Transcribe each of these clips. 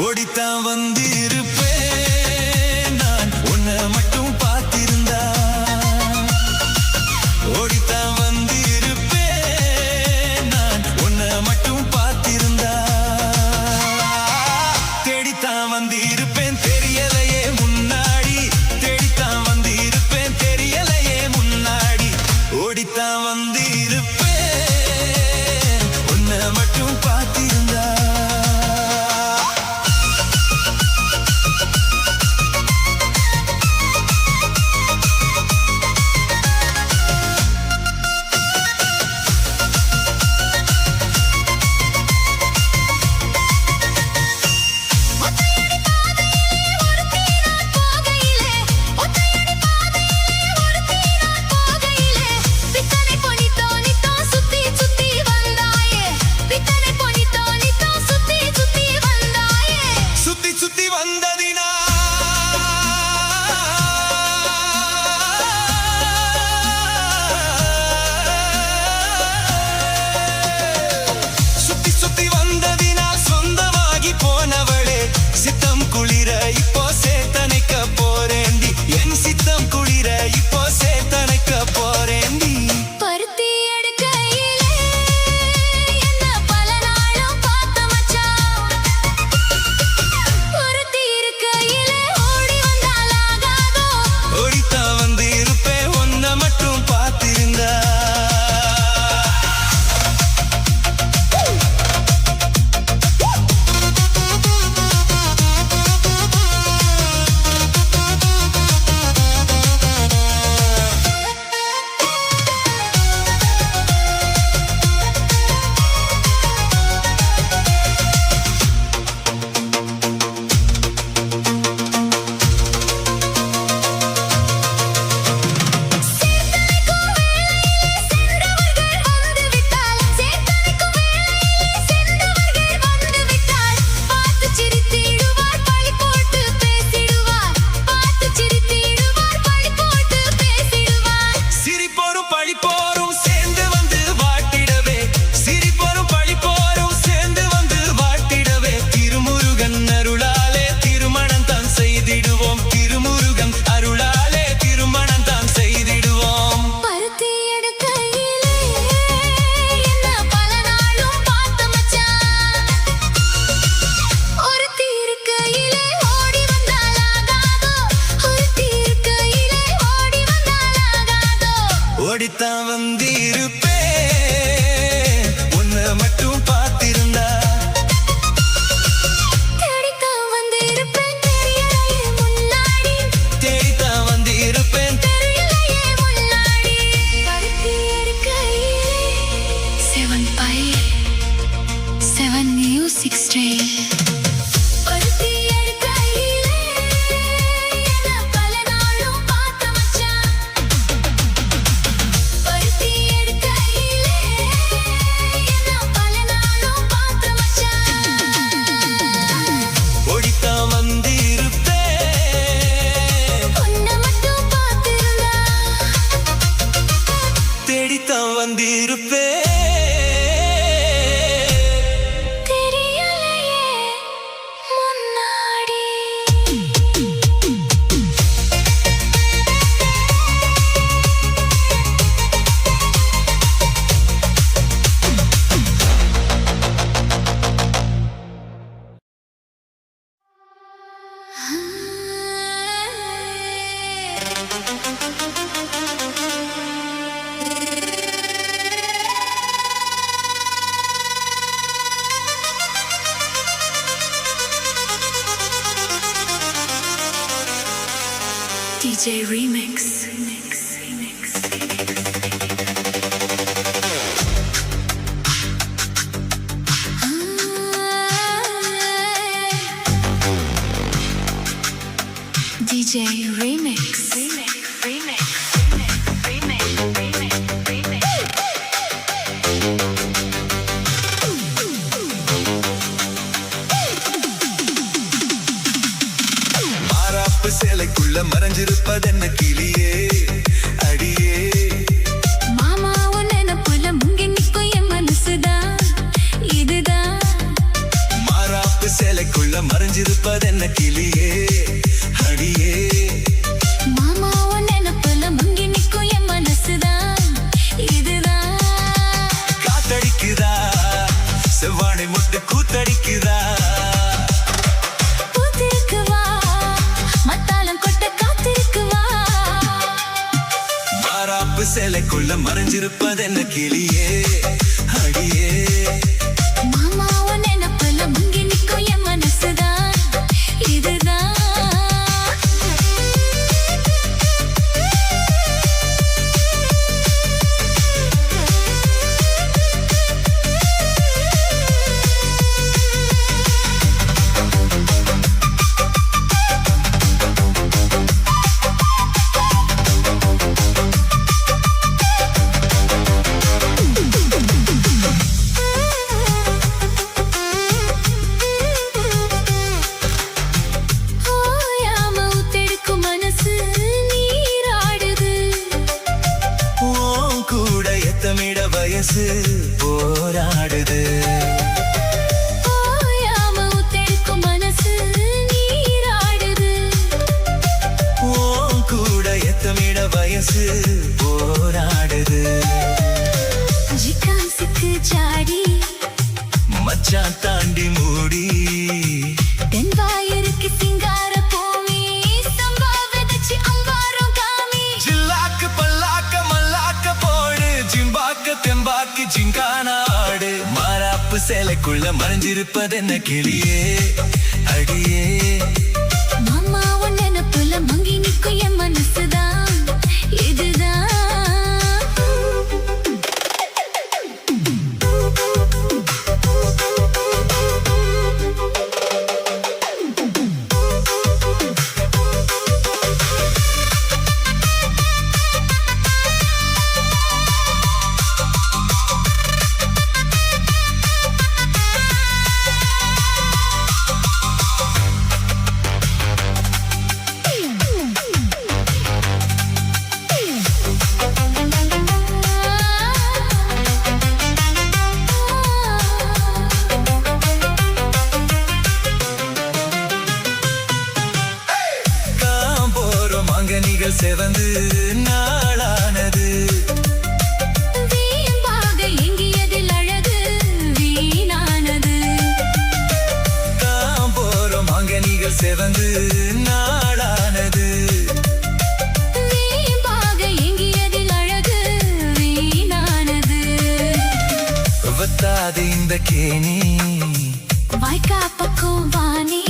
ஓடித்தான் வந்து இருப்பேன் நான் உன்னை மட்டும் பார்த்திருந்தா. ஓடித்தான் வந்து இருப்பேன் நான் உன்னை மட்டும் பார்த்திருந்தா. தேடித்தான் வந்து இருப்பேன் தெரியலையே முன்னாடி. தேடித்தான் வந்து இருப்பேன் தெரியலையே முன்னாடி. ஓடித்தான் வந்து இருப்பேன் உன்னை மட்டும் பார்த்திருந்தா. ஓடித்தான் வந்து இருப்பேன் உன்னை மட்டும் பார்த்திருந்தா. தேடித்தான் வந்து இருப்பேன் தெரியலையே முன்னாடி. தேடித்தான் வந்து இருப்பேன் தெரியலையே முன்னாடி. பருத்தி எடுக்கையிலே 7 Music Stream. தேடித்தான் வந்து இருப்பேன் தெரியலையே முன்னாடி. DJ Remix. DJ Remix. சேலைக்குள்ள மறைஞ்சிருப்பதென்ன கிளியே அடியே. மாமா உன்ன புல முங்கி நிக்கும் என் மனசுதான் இதுதான். மாறாப்பு மாறாப்பு சேலைக்குள்ள மறைஞ்சிருப்பதென்ன கிளியே அடியே மாமா உன் நினப்புல மங்கி நிக்கும் என் மனசுதான் இதுதான். காத்தடிக்குதா செவ்வாடை முட்டு கூத்தடிக்குதா பூத்திருக்குவா மத்தாளம் கொட்ட காத்திருக்குவா. மாறாப்பு சேலைக்குள்ள மறைஞ்சிருப்பதென்ன கிளியே அடியே மாமா உன் நினப்புல மங்கி நிக்கும் என் மனசுதான் இதுதான். ஓயாம ஊத்தெடுக்கும் மனசு நீராடுது. உன் கூட எத்தமிட வயசு போராடுது ஓயாம ஊத்தெடுக்கும் மனசு நீராடுது. உன் கூட எத்தமிட வயசு போராடுது ஜிகான்ஸுக்கு ஜாடி மச்சான் தாண்டி மூடி தென்வாயிருக்கு சிங்கார பூமி சம்பா விதைச்சு அம்பாரம் காமி. ஜில்லாக்கு பல்லாக்க மல்லாக்க போடு ஜிம்பாக்க தெம்பாக்கு ஜிங்கான ஆடு மாறாப்பு சேலைக்குள்ள மறைஞ்சிருப்பதென்ன கிளியே அடியே மாமா உன் நினப்புல மங்கி நிக்கும் என் மனசுதான் இதுதான். காம்போரம் அங்கனிகள் செவந்து நாளானது வீம்பாக எங்கியதில் அழகு வீணானது. காம்போரம் அங்கனிகள் செவந்து நாளானது வீம்பாக எங்கியதில் அழகு வீணானது. வத்தாது இந்த கேணி வாய்க்கா பக்கம் வாணி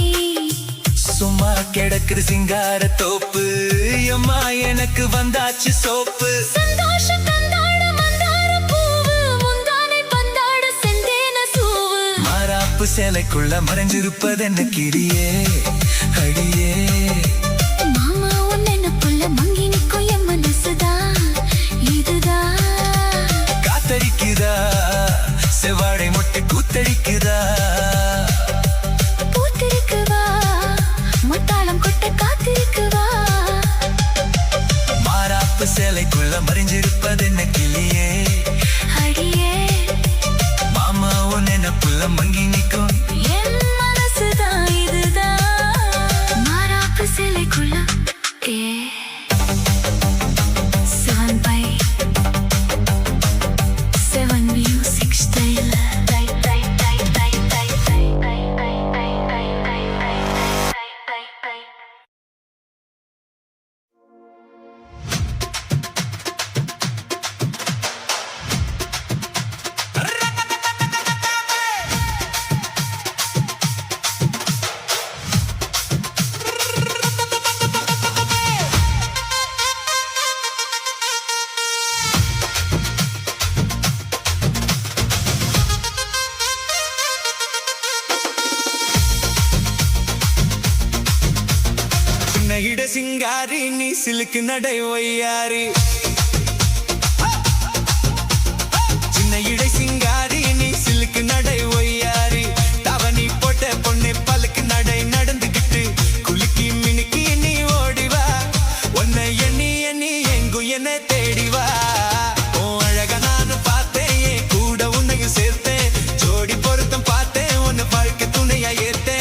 சும்மா கிடக்குது சிங்கார தோப்பு அம்மா எனக்கு வந்தாச்சு சோப்பு சந்தோஷ கந்தாட மந்தார பூவு முந்தானை பந்தாட செந்தேன சூவு. மாறாப்பு சேலைக்குள்ள மறைஞ்சிருப்பதென்ன கிளியே அடியே மாமா உன் நினப்புல மங்கி நிக்கும் என் மனசுதான் இதுதான். காத்தடிக்குதா செவ்வாடை முட்டை கூத்தடிக்குதா பூத்திருக்குவா முத்தாளம் கொட்ட காத்திருக்குவா. மாறாப்பு சேலைக்குள்ள மறைஞ்சிருப்பதென்ன கிளியே அடியே மாமா உன் நினப்புல மங்கி நிக்கும் என் மனசுதான் இதுதான். மாறாப்பு சிலைக்குள்ள ஏ 7 by 7 music style. இட சிங்காரி நீ சிலுக்கு நடை ஒய்யாரி சின்ன இடை சிங்காரி நீ சிலுக்கு நடை ஒய்யாரி தவணி போட்ட பொண்ணு பலுக்கு நடை நடந்துகிட்டு குலுக்கி மினுக்கி நீ ஓடிவா உன்னை எண்ணி எண்ணி எங்கும் என்ன தேடிவா உன் அழக நானும் பார்த்தேன் கூட உன்னையும் சேர்த்தேன் ஜோடி பொருத்தம் பார்த்தேன் உன்னை வாழ்க்கை துணையா ஏத்தேன்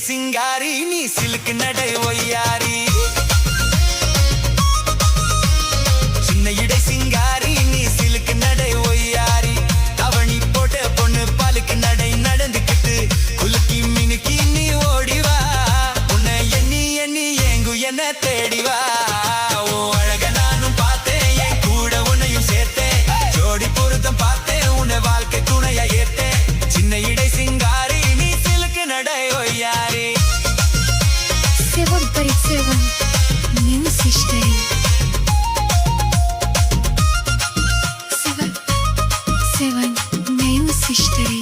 சிங்காரி நீ சிலுக்கு நடை ஒய்யாரி சின்ன இடை சிங்காரி நீ சிலுக்கு நடை ஒய்யாரி தவணி போட்ட பொண்ணு பாலுக்கு நடை நடந்துக்கிட்டு குலுக்கி மினுக்கி நீ ஓடிவா உன்னை எண்ணி எண்ணி ஏங்கு என்ன தேடிவா அழக நானும் பார்த்தேன் என் கூட உன்னையும் சேர்த்தேன் ஜோடி பொருத்தம் பார்த்தேன் உன்னை வாழ்க்கை துணையா ஏத்தேன் சின்ன இடை சிங்காரி நீ சிலுக்கு நடை ஒய்யாரி 7 News History 7 News History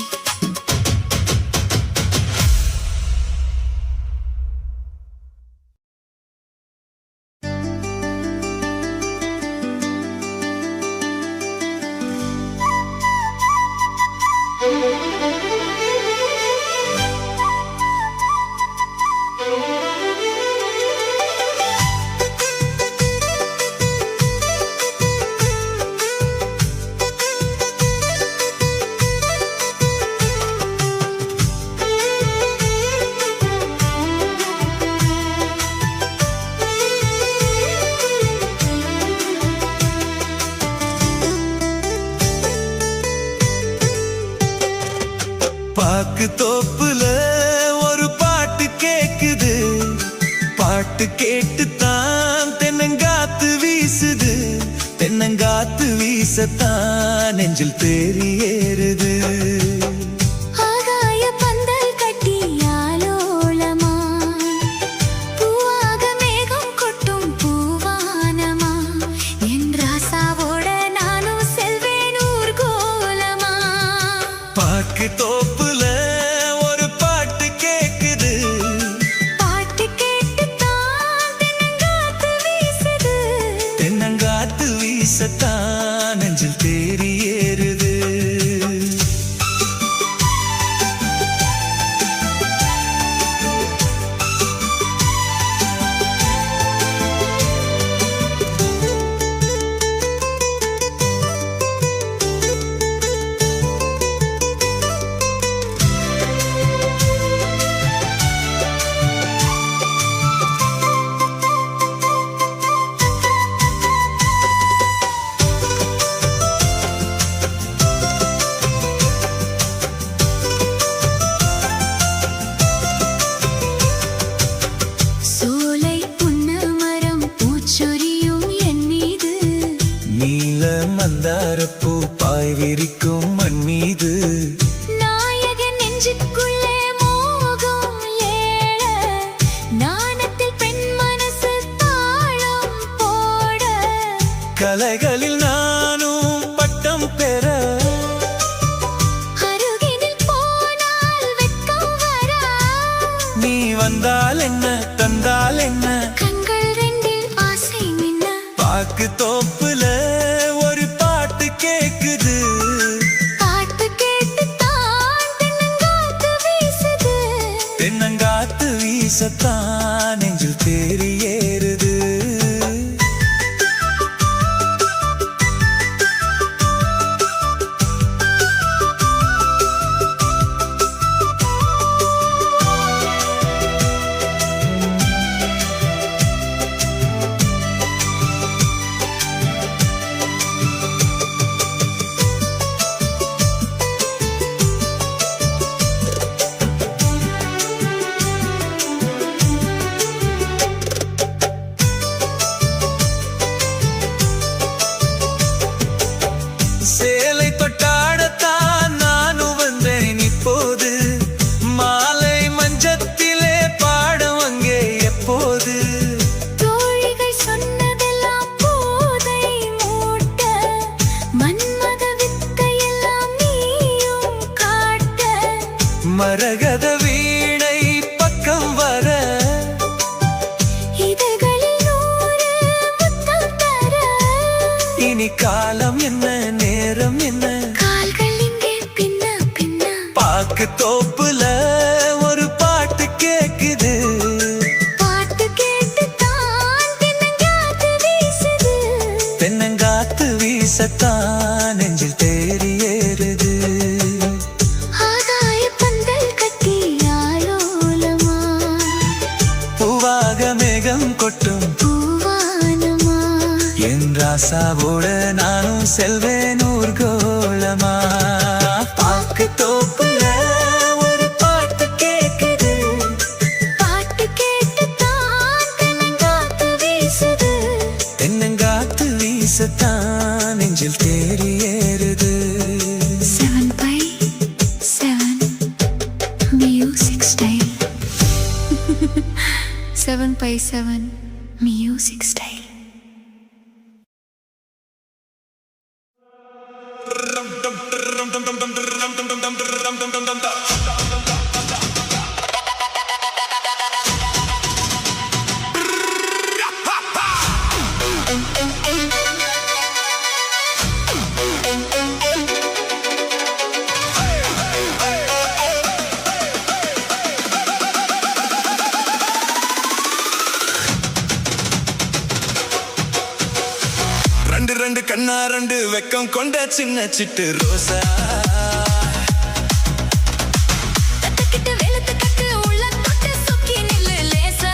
பாக்கு தோப்புல ஒரு பாட்டு கேக்குது பாட்டு கேட்டுத்தான் தென்னங்காத்து வீசுது தென்னங்காத்து வீசத்தான் நெஞ்சில் தேறி ஏறுது ஆகாய பந்தல் கட்டி ஆலோலமா பூவாக மேகம் கொட்டும் பூவானமா என் ராசாவோட நானும் செல்வேன் ஊர்கோலமா பாக்கு தோப்புல ஒரு பாட்டு கேக்குது பாட்டு கேட்டுத்தான் தென்னங்காத்து வீசுது தென்னங்காத்து வீசத்தான் நெஞ்சில் தேறி ஏறுது சோலை புன்னமரம் பூச்சொரியும் என் மீது நீல மந்தாரப்பூ பாய் விரிக்கும் மண் மீது நாயகன் நெஞ்சுக்குள்ளே மோகம் ஏழ நாணத்தில் பெண் மனசு தாளம் போட கலைகளில் நானும் பட்டம் பெற அருகினில் போனால் வெட்கம் வரா நீ வந்தால் என்ன தந்தால் என்ன கண்கள் ரெண்டில் ஆசை மின்ன பாக்கு தோப்புல ஒரு பாட்டு கேக்குது பாட்டு கேட்டுத்தான் தென்னங்காத்து வீசுது தென்னங்காத்து வீசத்தான் நெஞ்சில் தேறி ஏறுது சேலை தொட்டாடத்தான் நானும் வந்தேன் இப்போது மாலை மஞ்சத்திலே பாடம் அங்கே எப்போது தோழிகள் சொன்னதெல்லாம் போதை மூட்ட மன்மத வித்தையெல்லாம் நீயும் காட்ட மரகத வீணை பக்கம் வர இதழ்களில் 100 முத்தம் தர இனி காலம் என்ன நேரம் என்ன கால்கள் இங்கே பின்ன பின்ன பாக்கு தோப்புல ஒரு பாட்டு கேக்குது பாட்டு கேட்டுத்தான் தென்னங்காத்து வீசுது தென்னங்காத்து வீசத்தான் நெஞ்சில் தேறி ஏறுது ஆகாய பந்தல் கட்டி ஆலோலமா ரோசாவோட நானும் செல்வேன் ஊர்கோலமா பாக்கு தோப்புல ஒரு பாட்டு கேக்குது பாட்டு கேட்டுத்தான் தென்னங்காத்து வீசுது தென்னங்காத்து வீசத்தான் நெஞ்சில் தேறி ஏறுது 7x7 music style 7x7 music style ரெண்டு ரெண்டு கண்ணா ரெண்டு வெக்கம் கொண்ட சின்ன சிட்டு ரோசா தட்டுக்கிட்டு வெளுத்து கட்டு உள்ள தொட்டு சுக்கி நில்லு லேசா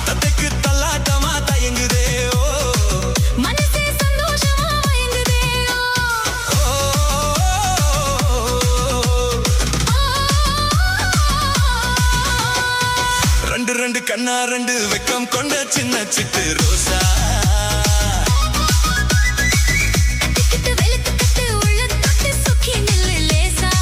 தத்தைக்கு தள்ளாட்டமா தயங்குதே ஓ மனசே சந்தோஷமா மயங்குதே ரெண்டு ரெண்டு கண்ணா ரெண்டு வெக்கம் கொண்ட சின்ன சிட்டு ரோசா தட்டுக்கிட்டு வெளுத்து கட்டு உள்ள தொட்டு சுக்கி நில்லு லேசா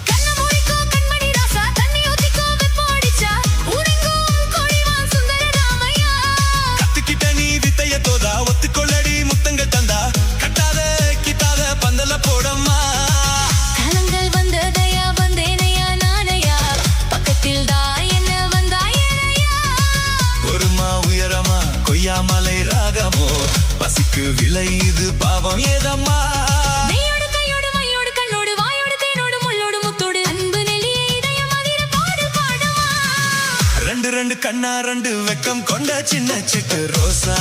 கண்ண மூடிக்கோ கண்மணி ராசா தண்ணி ஊத்திக்கோ வெப்போடிச்சா ஊரெங்கும் கொடிவான் சுந்தர ராமையா கத்துக்கிட்ட நீ வித்தைய தோதா ஒத்துக்கொள்ளடி முத்தங்கள் தந்தா கட்டாத கிட்டாத பந்தல போடம்மா காலங்கள் வந்ததையா வந்தேனையா நானையா பக்கத்தில் தான் என்ன வந்தாயனையா ஒருமா உயரமா கொய்யாமலை ராகமோ பசிக்கு விலை இது பாவம் ஏதம்மா மெய்யோடு கையோடு மையோடு கண்ணோடு வாயோடு தேனோடு முள்ளோடு முத்தோடு அன்பு நெளிய இதயம் அதிர பாடு பாடுமா ரெண்டு ரெண்டு கண்ணா ரெண்டு வெக்கம் கொண்ட சின்ன சிட்டு ரோசா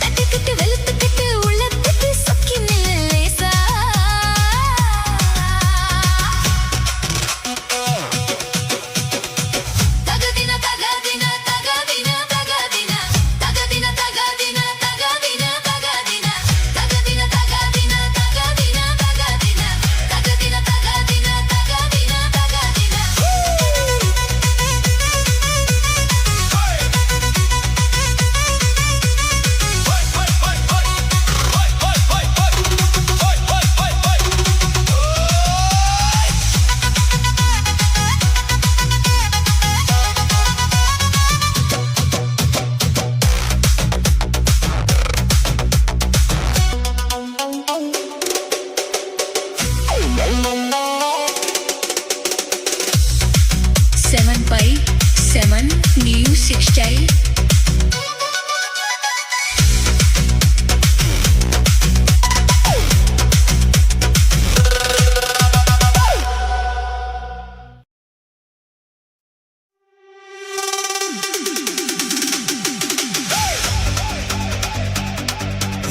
தட்டுக்கிட்டு வெளுத்து கட்டு உள்ள தொட்டு சுக்கி நில்லு லேசா தகதின தகதின தகதின தகதின தகதின தகதின தகதின தகதின தகதின தகதின தகதின தகதின தகதின தகதின தகதின Seven by seven music style.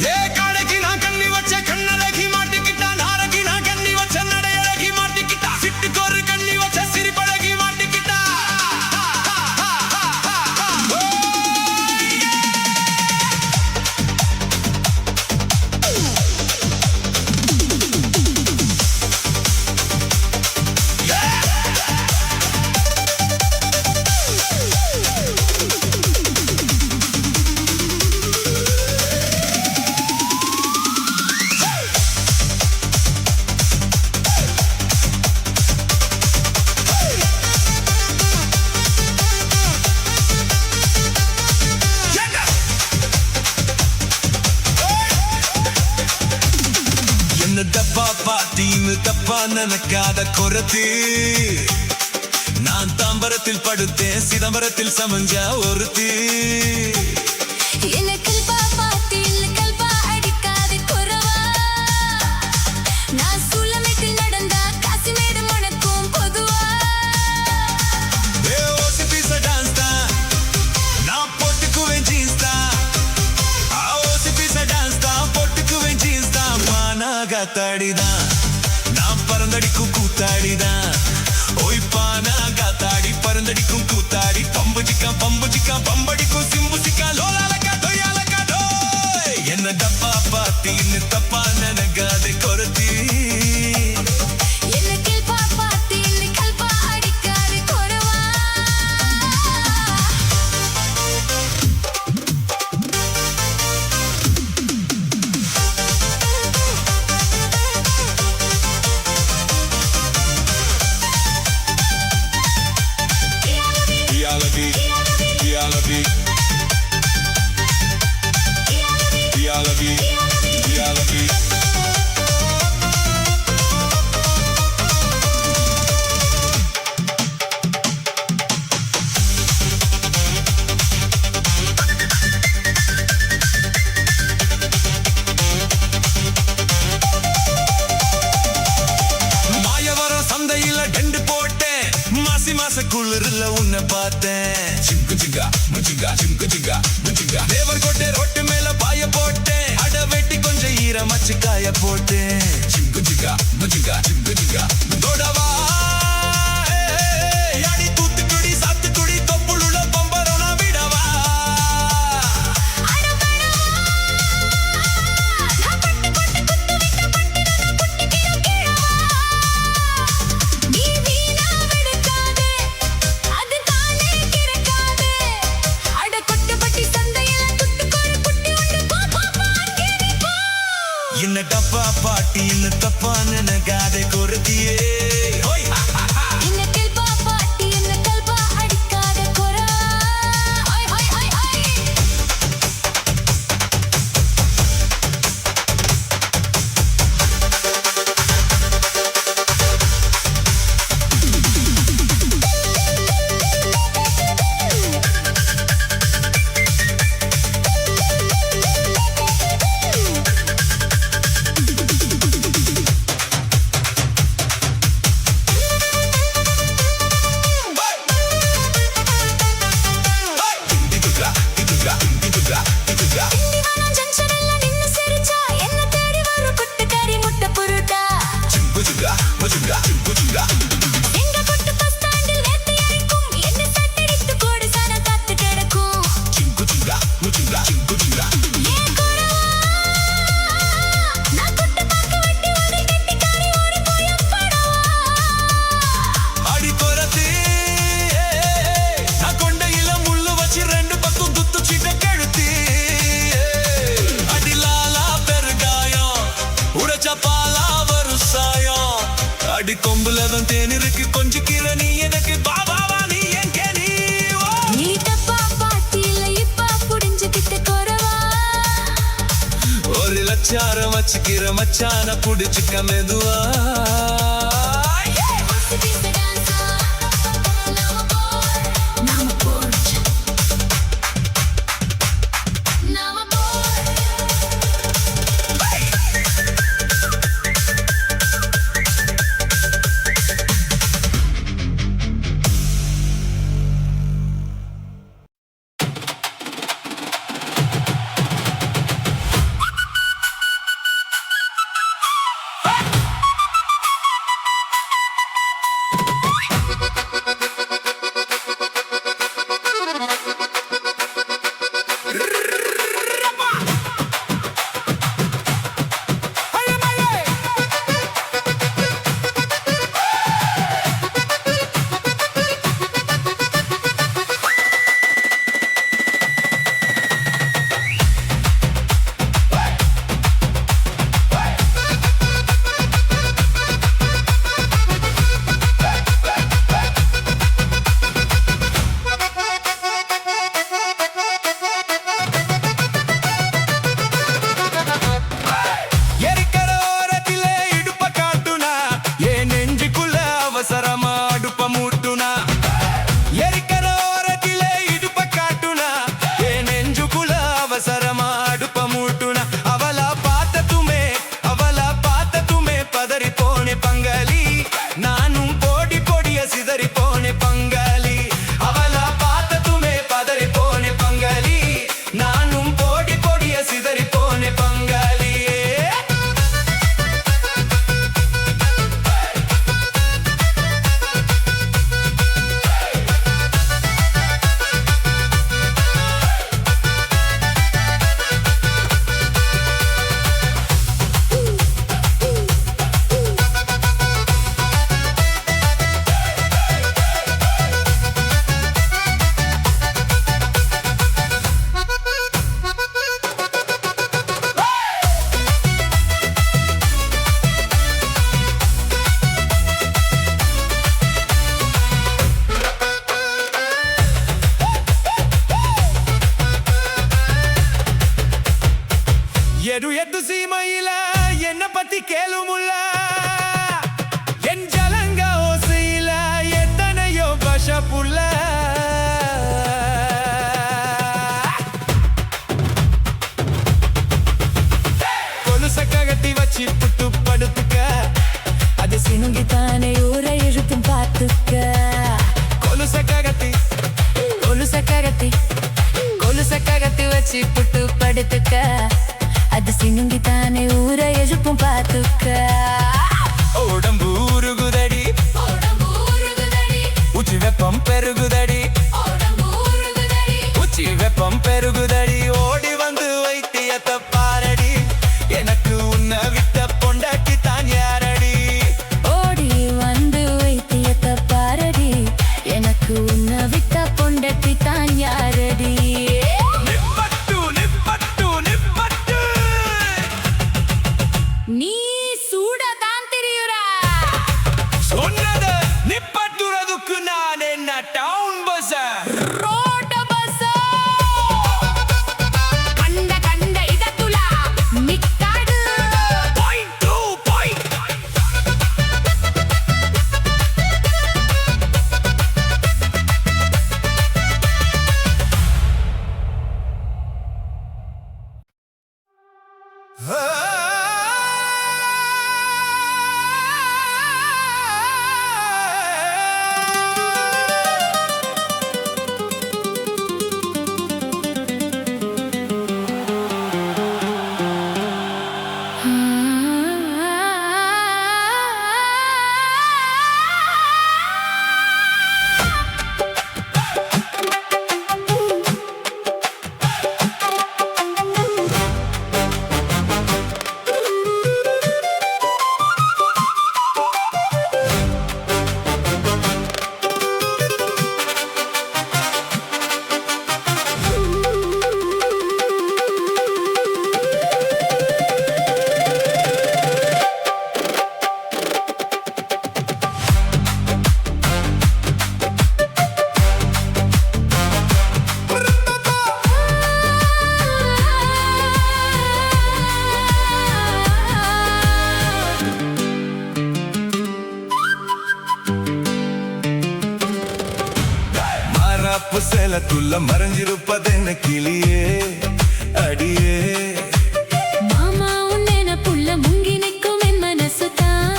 ஏ காடைக்கு நான் கண்ணி வச்ச கண்ணழகி மாட்டிக்கிட்டா நாரகி நான் கண்ணி வச்ச நடையழகி மாட்டிக்கிட்டா சிட்டுக்கு ஒரு கண்ணி வச்ச சிரிப்பழகி மாட்டிக்கிட்டா ஓ என்ன தப்பா பாத்தீன்னு தப்பா நினைக்காத குறத்து நான் தாம்பரத்தில் படுத்தேன் சிதம்பரத்தில் சமஞ்ச ஒருத்தி என்ன கல்பா பாத்தி இல்ல கல்பா அடிக்காத குறவா நான் சூலமேட்டில் நடந்தா காசிமேடு மணக்கும் பொதுவா ஓசி பீச டான்ஸ் தான் நான் போட்டுக்குவேன் ஜீன்ஸ் தான் ஓசி பீச டான்ஸ் தான் போட்டுக்குவேன் ஜீன்ஸ் தான் பானாக தாடிதான் நான் பறந்தடிக்கும் கூத்தாடிதான் ஓய் பானாக தாடி பறந்தடிக்கும் கூத்தாடி பம்புச்சிக்கா பம்படிக்கும் சிம்புச்சிக்கா லோலாலக்கா தொய்யாலக்கா டோய் என்ன டப்பா பாத்தின்னு தப்பா நினைக்காதே கொரத்தி என்ன கல்பா பாத்தி இல்ல கல்பா அடிக்காத குறவா மாயவரம் சந்தையில டெண்டு போட்டேன் மாசி குளிர்ல உன்னை பார்த்தேன் தேவர் கோட்டை ரோட்டு மேல பாய போட்டேன் அட வெட்டி கொஞ்சம் ஈரமச்சு காய போட்டேன் தோடவா அடி தூத்துக்குடி சாத்துக்குடி தொப்புளுள்ள பம்பரம் நான் விடவா நீ வீணா விடுக்காதே அது தானே கிடக்காதே அட கொட்டப்பட்டி சந்தையில துட்டுக்கொரு குட்டி உண்டு போ அங்கே நீ போ என்ன டப்பா பாட்டி என்ன தப்பா நினைக்காதே கொரத்தியே என்ன கல்பா பாட்டி என்ன கல்பா அடிக்காத குறவா ஓய் ஓய் ஓய் ஓய் திண்டிவனம் ஜங்ஷன்ல நின்னு சிரிச்சா என்ன தேடி வரும் குட்டுக்கறி முட்டை புருட்டா எங்க கொட்டு பஸ் ஸ்டாண்டில் வேத்து அடிக்கும் என்ன சட்டடித்து கோடு சன காத்து கிடக்கும் ஏன் குறவா நான் குட்டு பாக்கு வட்டி ஒரு கெட்டிக்காரி ஓடி போய் படவா அடி கொரத்தி நான் கொண்டையில முள்ளு வச்சு ரெண்டு பக்கம் குத்து சீட்ட கழுத்தி அடி லாலா பெருகாயம் உடைச்ச பாலா வரும் சாயம் அடி கொம்புலதான் தேன் இருக்கு கொஞ்சிக்கிற நீ எனக்கு பாபாவா நீ எங்க நீ ஓ. நீ தப்பா பாத்தி இல்ல இப்ப புடிஞ்சுக்கிட்ட குறவா ஒரு லட்சாரம் வச்சுக்கிற மச்சான புடிச்சுக்க மெதுவா What's the piece of dancer? Now I'm bored. Now I'm bored. மாறாப்பு சேலக்குள்ள மறைஞ்சிருப்பதென்ன கிளியே அடியே மாமா உன் நினைப்புள்ள முங்கி நிற்கும் என் மனசுதான்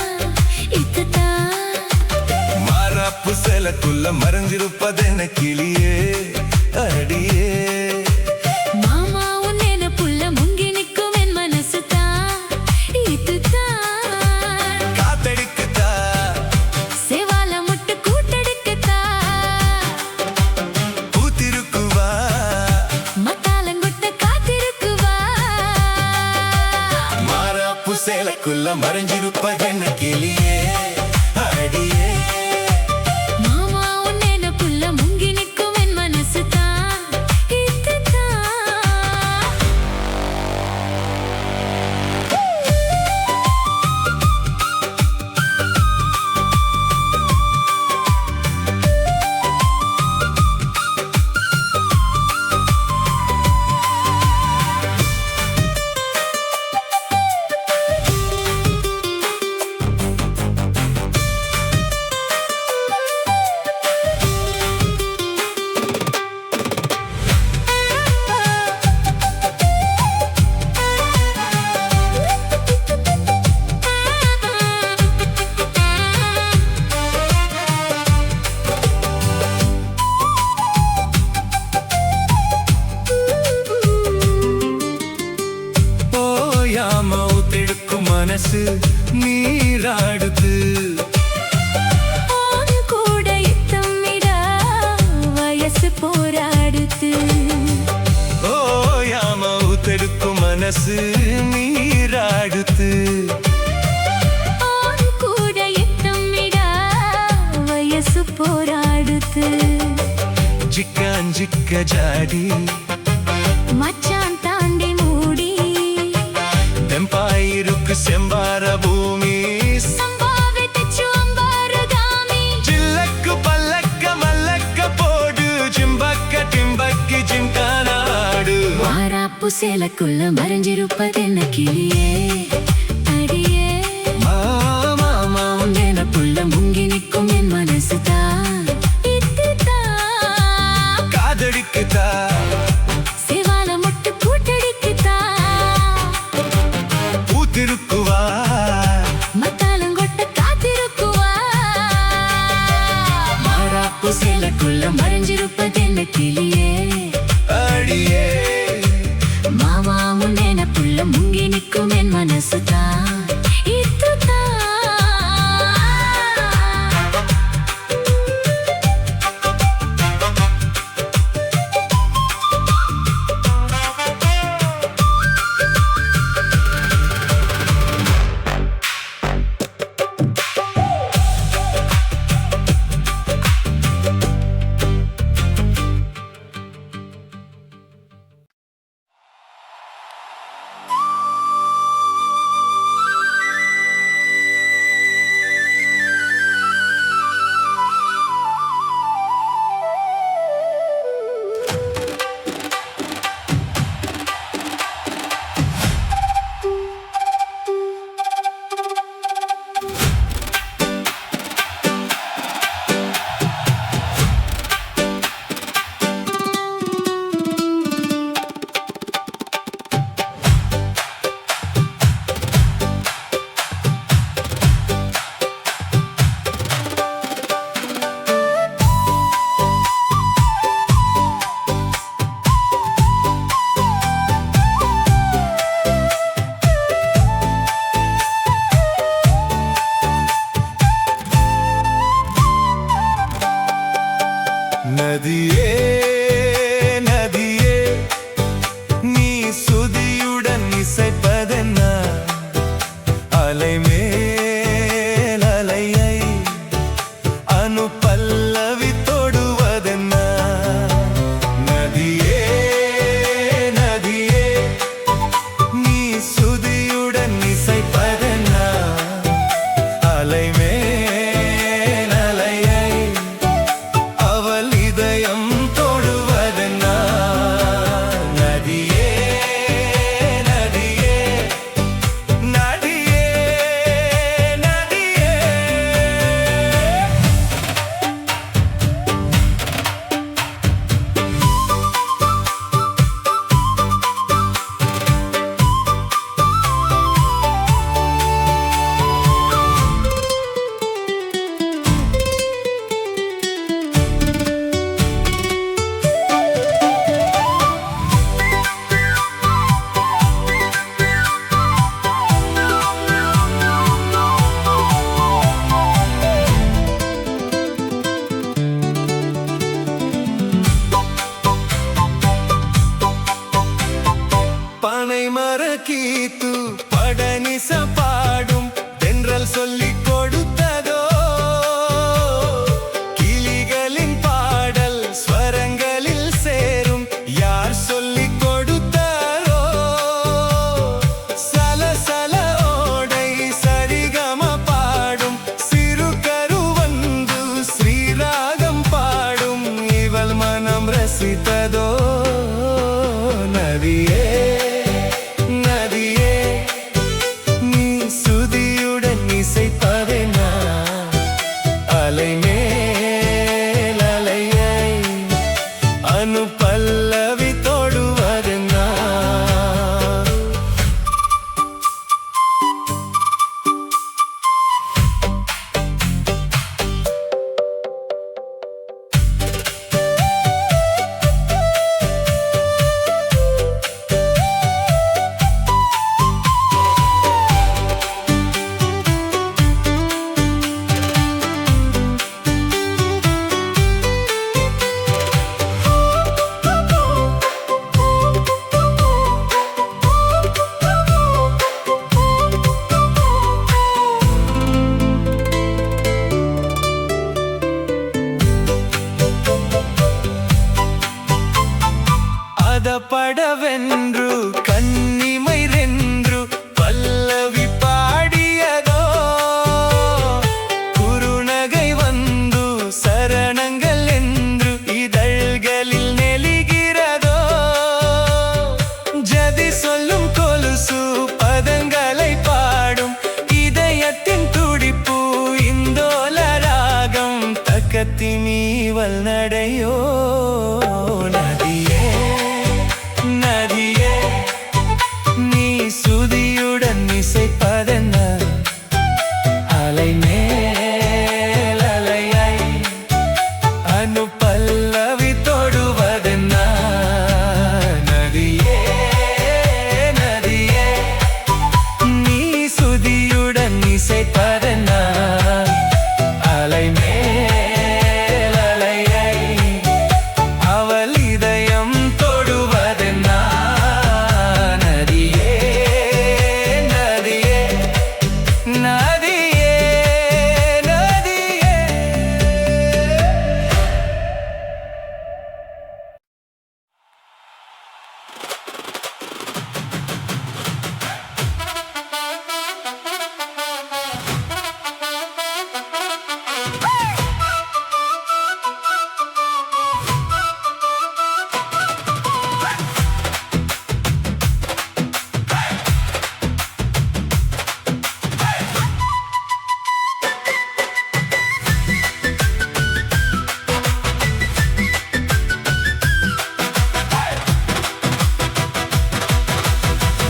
இதுதான். மாறாப்பு சேலக்குள்ள மறைஞ்சிருப்பதென்ன கிளியே அடியே மாமா உன் நினைப்புள்ள முங்கி நிற்கும் என் மனசுதான் இதுதான். காத்தடிக்குதா சேவால முட்டு கூட்டெடுக்கத்தா பூத்திருக்குவா மத்தாலங்கொட்ட காத்திருக்குவா. மாறாப்பு சேலக்குள்ள மறைஞ்சிருப்பதென்ன கிளியே அடியே மாமா உன் நினைப்புள்ள முங்கி நிற்கும் என் மனசுதான் இதுதான். ஓயாம ஊத்தெடுக்கும் மனசு நீராடுது ஆண் கூட யுத்தமிட வயசு போராடுது. ஓயாம ஊத்தெடுக்கும் மனசு நீராடுது ஆண் கூட யுத்தமிட வயசு போராடுது. ஜிக்கான் ஜிக்க ஜாடி மச்சான் தாண்டி மூடி தெம்பாயிருக்கு செம்பார பூமி சம்பாவை தெச்சு அம்பாரதாமி. ஜில்லக்கு பல்லக்க மல்லக்க போடு ஜிம்பக்க டிம்பக்கி ஜிங்கானாடு மாறாப்பு சேலக்குள்ள மறைஞ்சிருப்பதென்ன கிளியே அடியே. மாமா உன் நினைப்புள்ள முங்கி நிற்கும் என் மனசுதான் இதுதான். காதடிக்குதா சேவால முட்டு கூட்டடிக்குதா பூத்திருக்குவா மத்தாலங்கொட்ட காத்திருக்குவா. மாறாப்பு சேலக்குள்ள மறைஞ்சிருப்பதென்ன கிளியே அடியே மாமா உன் நினைப்புள்ள முங்கி நிற்கும் என் மனசுதான் இதுதான். அலை மேல் அலையை அனுபல்லவி தொடுவதென்ன நதியே நதியே நீ சுதியுடன் இசைப்பதென்ன அலை மேல் அலையை அவள் இதயம் தொடுவதென்ன நதியே நதியே நதியே நதியே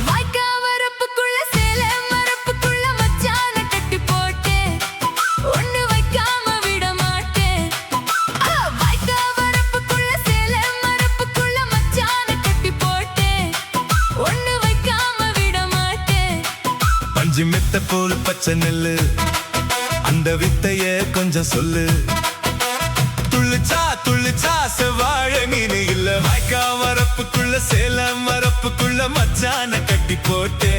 வாய்க்கா வரப்புக்குள்ள சேலை மரப்புக்குள்ள மச்சான கட்டி போட்டேன் ஒண்ணு வைக்காம விட மாட்டேன் வாய்க்கா வரப்புக்குள்ள சேலை மரப்புக்குள்ள மச்சான கட்டி போட்டேன் ஒண்ணு வைக்காம விட மாட்டேன் பஞ்சு மெத்த போல் பச்சை நெல்லு அந்த வித்தைய கொஞ்சம் சொல்லு துள்ளுச்சா துள்ளுச்சா செவ்வாழை மீன் இல்ல வாய்க்கா வரப்புக்குள்ள சேலம் வரப்புக்குள்ள மச்சான கட்டி போட்டு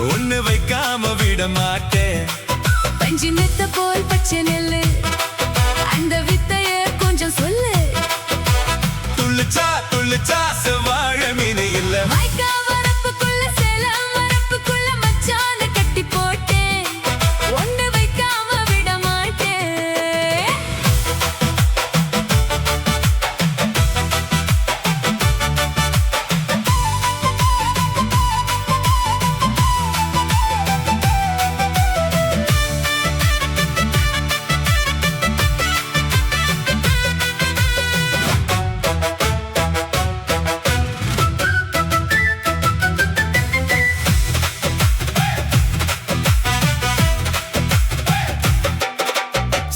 ஒண்ணு வைக்காம விட மாட்டேன் பஞ்சு மெத்த போல் பச்சை நெல்லு அந்த வித்தைய கொஞ்சம் சொல்லு துள்ளுச்சா துள்ளுச்சா செவ்வாழை மீன் இல்ல வாய்க்கா வரப்புக்குள்ள சேலை மரப்புக்குள்ள மச்சான கட்டி போட்டேன் ஒண்ணு வைக்காம விட மாட்டேன்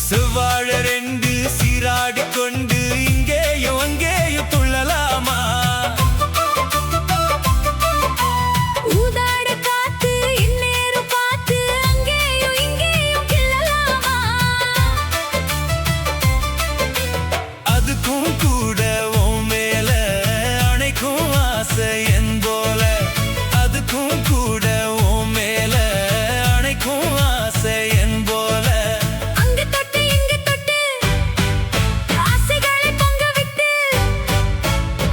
செவ்வாழை ரெண்டு சீராடி கொண்டு இங்கேயும் அங்கேயும் துள்ளலாமா ஊதாட காத்து இந்நேரம் பார்த்து அங்கேயும் இங்கேயும் கிள்ளலாமா அதுக்கும் கூட உன் மேல அணைக்கும் ஆசை என் போல அதுக்கும் கூட உன் மேல அணைக்கும் ஆசை என் போல அங்க தொட்டு இங்க தொட்டு ஆசைகளை பொங்க விட்டு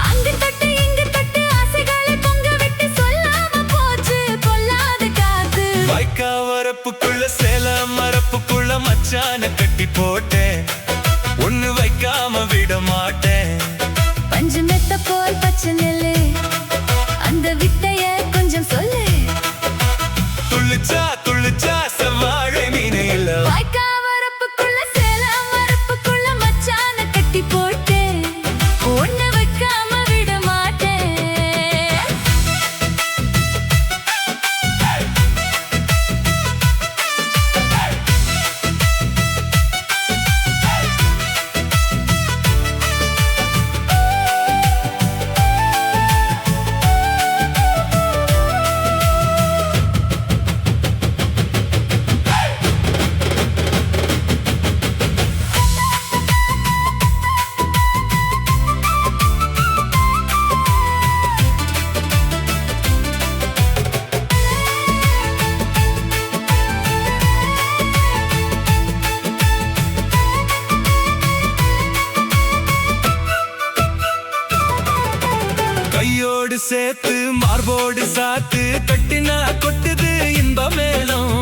அங்க தொட்டு இங்க தொட்டு ஆசைகளை பொங்க விட்டு சொல்லாம போச்சு கொல்லாத காத்து வாய்க்கா வரப்புக்குள்ள சேலம் மரப்புக்குள்ள மச்சான கட்டி போட்டேன் ஒண்ணு வைக்காம விட மாட்டேன் பஞ்சு மெத்த போல் பச்சை நெல்லு அந்த வித்தைய கொஞ்சம் சொல்லு துள்ளுச்சா துள்ளுச்சா செவ்வாழை மீன் இல்ல வாய்க்கா வரப்புக்குள்ள சேலை மரப்புக்குள்ள மச்சான கட்டி போட்டேன் ஒண்ணு வைக்காம விட மாட்டேன் கையோடு சேர்த்து மார்போடு சாத்து கட்டினா கொட்டுது இன்ப மேளம்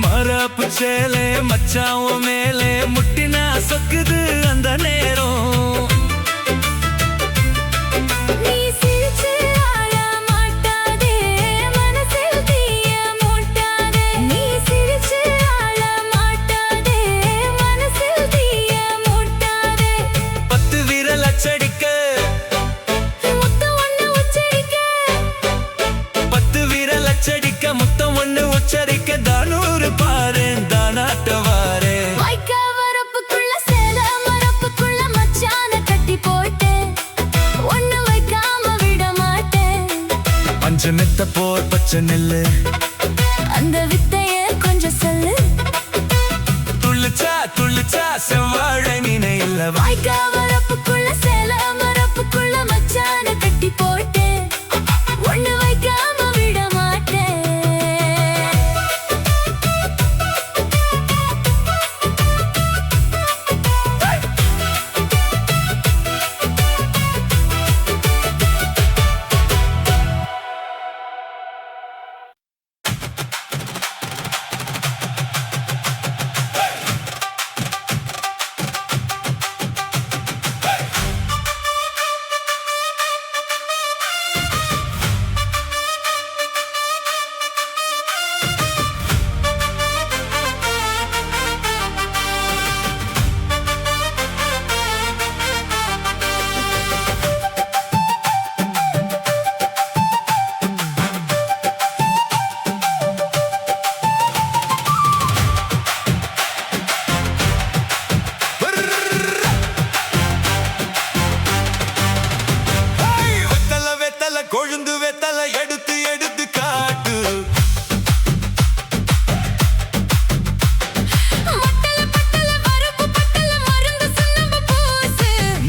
மரப்பு சேலை மச்சாவும் மேலே முட்டினா சொக்குது அந்த நேரம் நீ சிரிச்சு ஆள மாட்டாதே மனசில் தீய மூட்டாதே நீ சிரிச்சு ஆள மாட்டாதே மனசில் தீய மூட்டாதே பத்து விரல் அச்சடிக்க முத்தம் ஒண்ணு உச்சரிக்க பத்து விரல் அச்சடிக்க முத்தம் ஒண்ணு முளைச்ச நெல்லு அந்த வித்தைய கொஞ்சம் சொல்லு. துள்ளுச்சா துள்ளுச்சா செவ்வாழை நினை இல்ல வாய்க்கா வரப்புக்குள்ள சேல மரப்புக்குள்ள மச்சான கட்டி போட்டு ஒண்ணு வைக்காம விட மாட்டேன். கொழுந்து வெத்தல எடுத்து எடுத்து காட்டு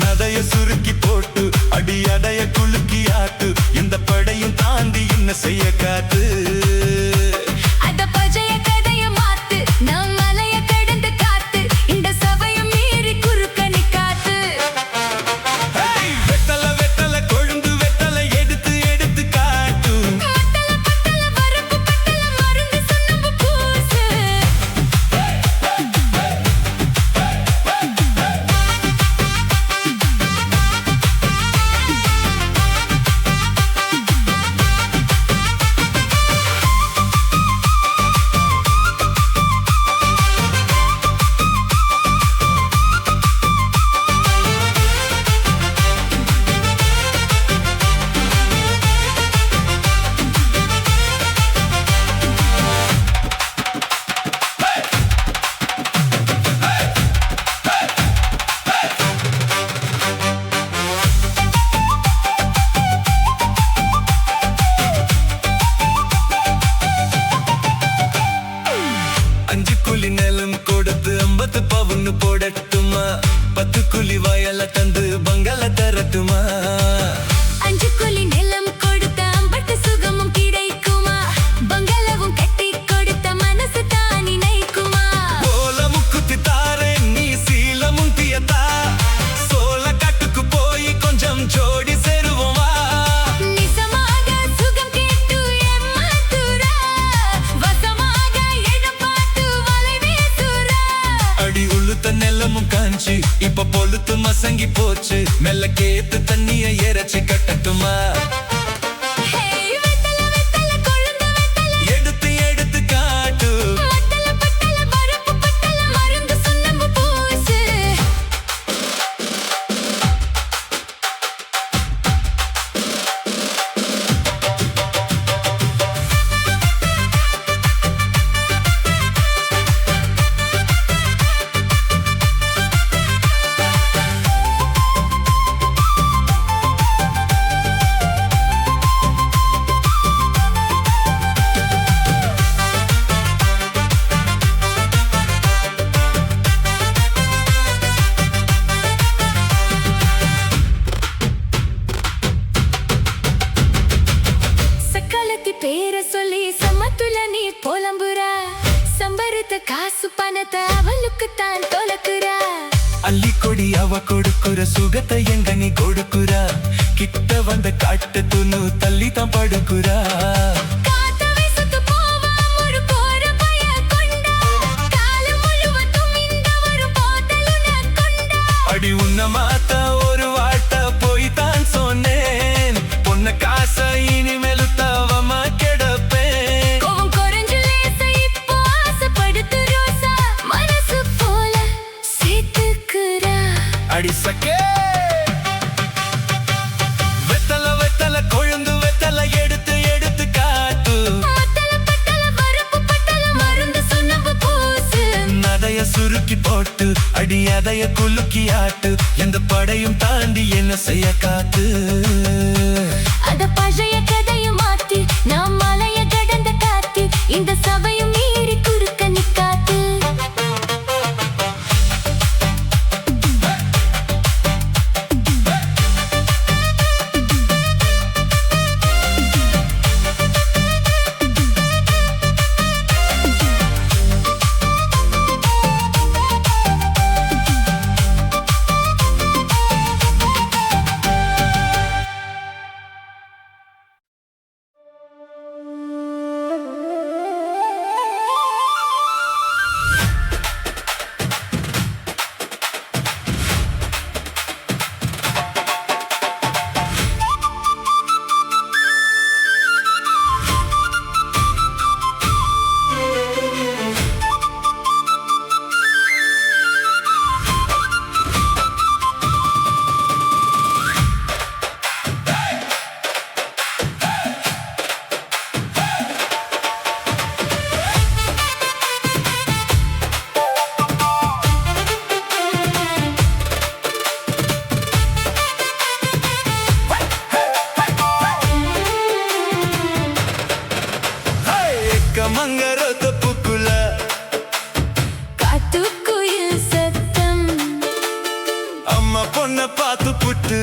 நடைய சுருக்கி போட்டு அடி அடைய குலுக்கி ஆட்டு இந்த படையும் தாண்டி என்ன செய்ய காத்து அத பஜைய கதைய மாத்து நம் மலைய கடந்து காத்து இந்த சபையும் மீறி குறுக்கணி காத்து. வெத்தல வெத்தல கொழுந்து வெத்தல எடுத்து எடுத்து காட்டு மத்தல பத்தல வரப்பு பத்தல மருந்து சுண்ணாம்பு பூசு. அஞ்சு குழி நிலம் கொடுத்து 50 பவுன்னு போடட்டுமா 10 குழி வயல தந்து பங்கள தரட்டுமா 5 குழி நிலம் கொடுத்த அம்பட்டு சுகமும் கிடைக்குமா பங்களவும் கட்டி கொடுத்த மனசு தான் நினைக்குமா. போல முக்குத்தி தாரே நீ சீலமும் தியத்தா சோல காட்டுக்கு போய் கொஞ்சம் ஜோடி சேருவோமா நிசமாக சுகம் கேட்டு ஏமாத்துறா வசமாக எழப்பாட்டு வலை வீசுறா. அடி உளுத்த நெல்லமும் காஞ்சி இப்ப பொழுத்து மசங்கி போச்சு மெல்ல கேத்து தண்ணிய இறைச்சி கட்டட்டுமா ஹேய் வெத்தல வெத்தல கொழுந்து வெத்தல எடுத்து எடுத்து காட்டு மத்தல பத்தல வரப்பு பத்தல மருந்து சுண்ணாம்பு பூசு. சக்காலத்தி பேரை சொல்லி சமத்துல நீ புலம்புறா சம்பருத்த காசு பணத்தை அவளுக்கு தான் தொலைக்குறா. அள்ளி கொடி அவ கொடுக்குற சுகத்தை எங்க நீ கொடுக்குறா கிட்ட வந்த காட்டு துணு தள்ளி தான் படுக்குறா காத்த வீசுத்து போவா ஒரு போற பய கொண்டா கால முழுவதும் இந்த ஒரு போதலுன கொண்டா. அடி உன்ன மாத்த ஒரு வாட்ட போய் தான் சொன்னேன் பொண்ண காச இனிமேலு தவமா கெடப்பேன் கோவம் குறைஞ்சு லேசா இப்போ ஆசைப்படுத்து ரோசா மனசு போல சேர்த்துக்குறா. அடி சக்கே வெத்தல வெத்தல கொழுந்து வெத்தல எடுத்து எடுத்து காட்டு மத்தல பத்தல வரப்பு பத்தல மருந்து சுண்ணாம்பு பூசு. நடைய சுருக்கி போட்டு அடி அதைய குலுக்கி ஆட்டு எந்த படையும் தாண்டி என்ன செய்ய காத்து அத பழைய கதையை மாத்தி நாம் மலைய இந்த சபையும் மீறி குறுக்க நிக்காது. மங்கர தொப்புக்குள்ள காட்டுக்குயில் சத்தம், அம்மா பொண்ண பார்த்து புட்டு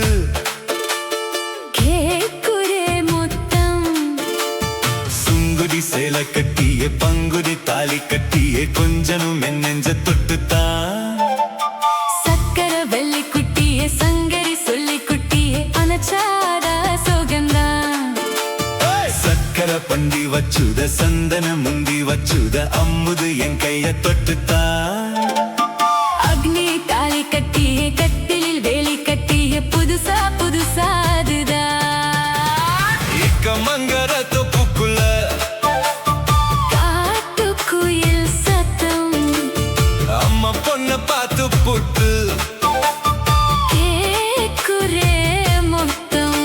கேக்குரே முத்தம். சுங்குடி சேலை கட்டியே பங்குடி தாலி கட்டியே கொஞ்சனும் நெஞ்ச தொட்டுத்தான். சக்கர வெள்ளி குட்டியே சங்கரி சொல்லி குட்டியே அனச்சாத சோகந்தான். சக்கர பண்டி வச்சுத சந்தன முந்தி வச்சுத அம்முது என் கைய தொட்டுத்தான். அக்னி தாலி கட்டியே கட்டிலில் வேலி கட்டியே புதுசா புதுசாதுதான். மங்கர தொப்புக்குள்ள காட்டுக்குயில் சத்தம், அம்மா பொண்ண பார்த்து புட்டு கேக்குரே முத்தம்.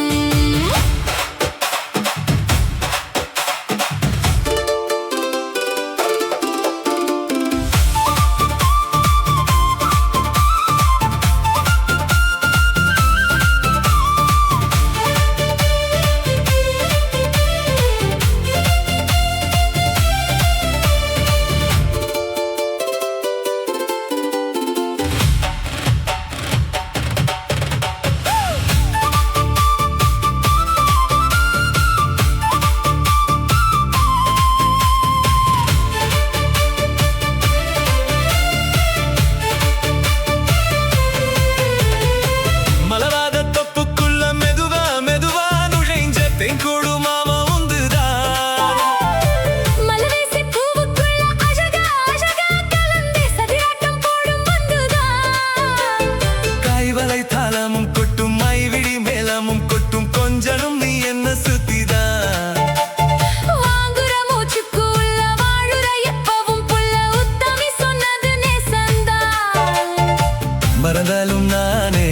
மறந்தாலும் நானே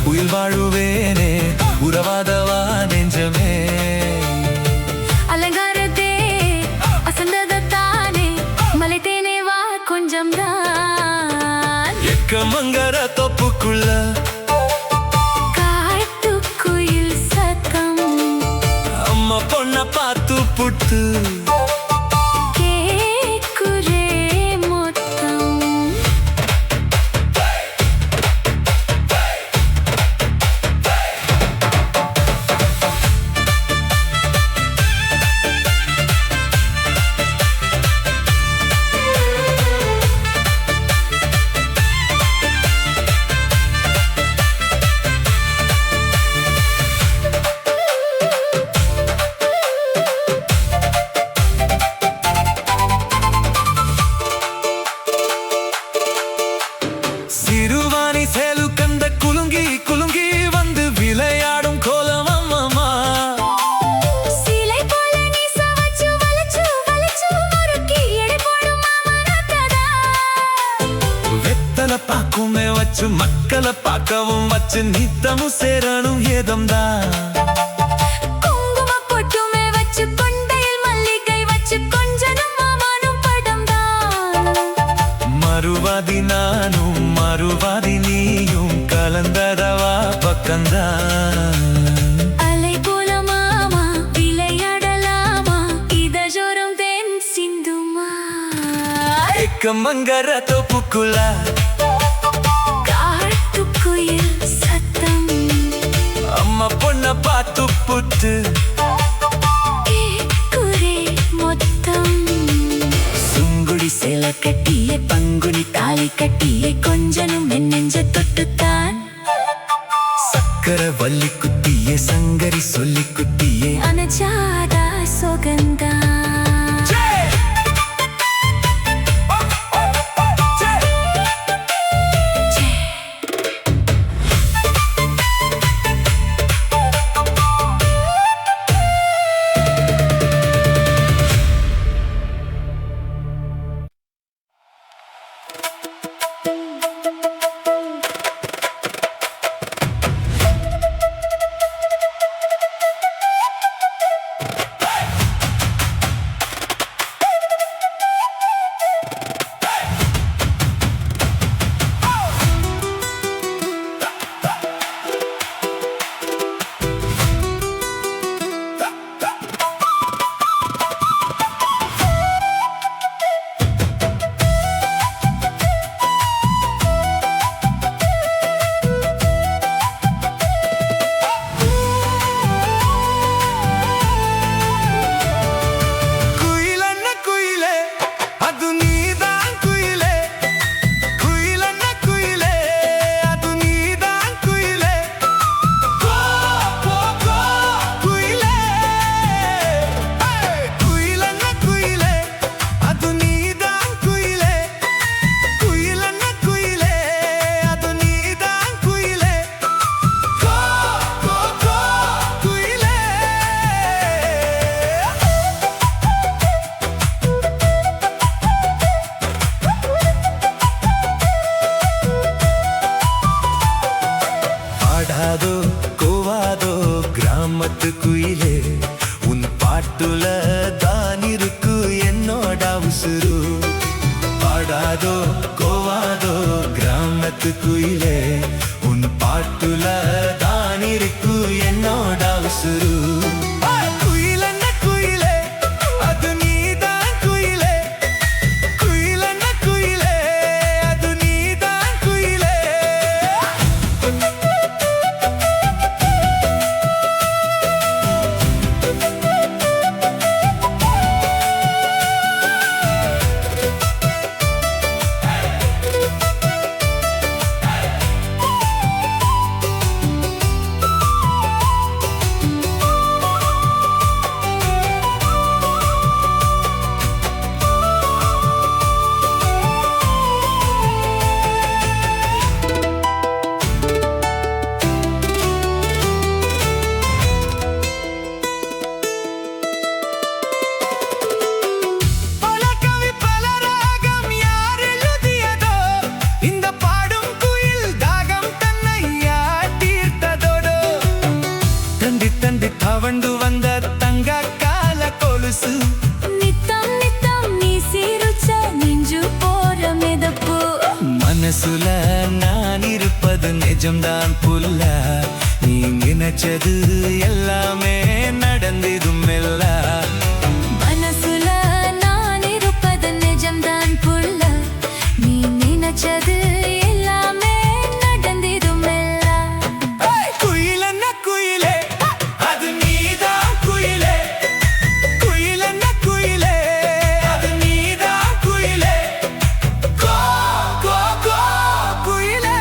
உயிர் வாழுவேனே உறவாதவா நெஞ்சமே. அலங்காரத்தே வசந்ததானே மலைத்தேனே வா கொஞ்சம் தான். மங்கர தொப்புக்குள்ள காட்டுக்குயில் சத்தம், அம்மா பொண்ண பார்த்து புட்டு கேக்குரே முத்தம். சிறுவாணி சேலு கந்த குலுங்கி குலுங்கி வந்து விளையாடும் கோலம் அம்மம்மா. சிலை போல நீ சவச்சு வளைச்சு வளைச்சு முறுக்கி எடை போடும் மாமரத்தடா. வெத்தலை பாக்குமே வச்சு மக்களை பார்க்கவும் வச்சு நித்தமும் சேரணும் ஏதம்தான். குங்குமப் பொட்டுமே வச்சு கொண்டையில் மல்லிகை வச்சு கொஞ்சனும் மாமானும் படம்தான். மறுவாதி நானும் மறுவாதி நீயும் கலந்ததவா பக்கந்தான். அலை போல மாமா விளையாடலாமா இதழோரம் தேன் சிந்து. கம்மங்கர தோப்புக்குள்ள காட்டுக்குயில் சத்தம் அம்மா பொண்ண பார்த்து புத்து கேக்குரே மொத்தம் சுங்குடி சேலை கட்டிய பங்குனி தாலி கட்டிய கொஞ்சனும் என் நெஞ்ச தொட்டுத்தான் சக்கர வள்ளி குத்தியே சங்கரி சொல்லி குத்தியே அனஜாதா சொகந்தான் கோவாதோ கிராமத்து குயிலே உன் பாட்டுல தான் இருக்கு என்னோட உசுரு பாடாதோ கோவாதோ கிராமத்து குயிலே உன் பாட்டுல தான் இருக்கு என்னோட உசுரு தவண்டு வந்த தங்க கால கொலுசு நித்தம் நித்தம் நீ சீருச்ச நெஞ்சு போற மிதப்பு மனசுல நான் இருப்பது நிஜம்தான் புல்ல நீ நினைச்சது எல்லாமே நடந்திடும் இல்ல மனசுல நான் இருப்பது நிஜம்தான் புல்ல நீ நினைச்சது எல்லாமே நடந்திடும் இல்ல குயிலன்ன குயிலே அது நீதான் குயிலே குயிலன்ன குயிலே அது நீதான் குயிலே கோ கோ கோ குயிலே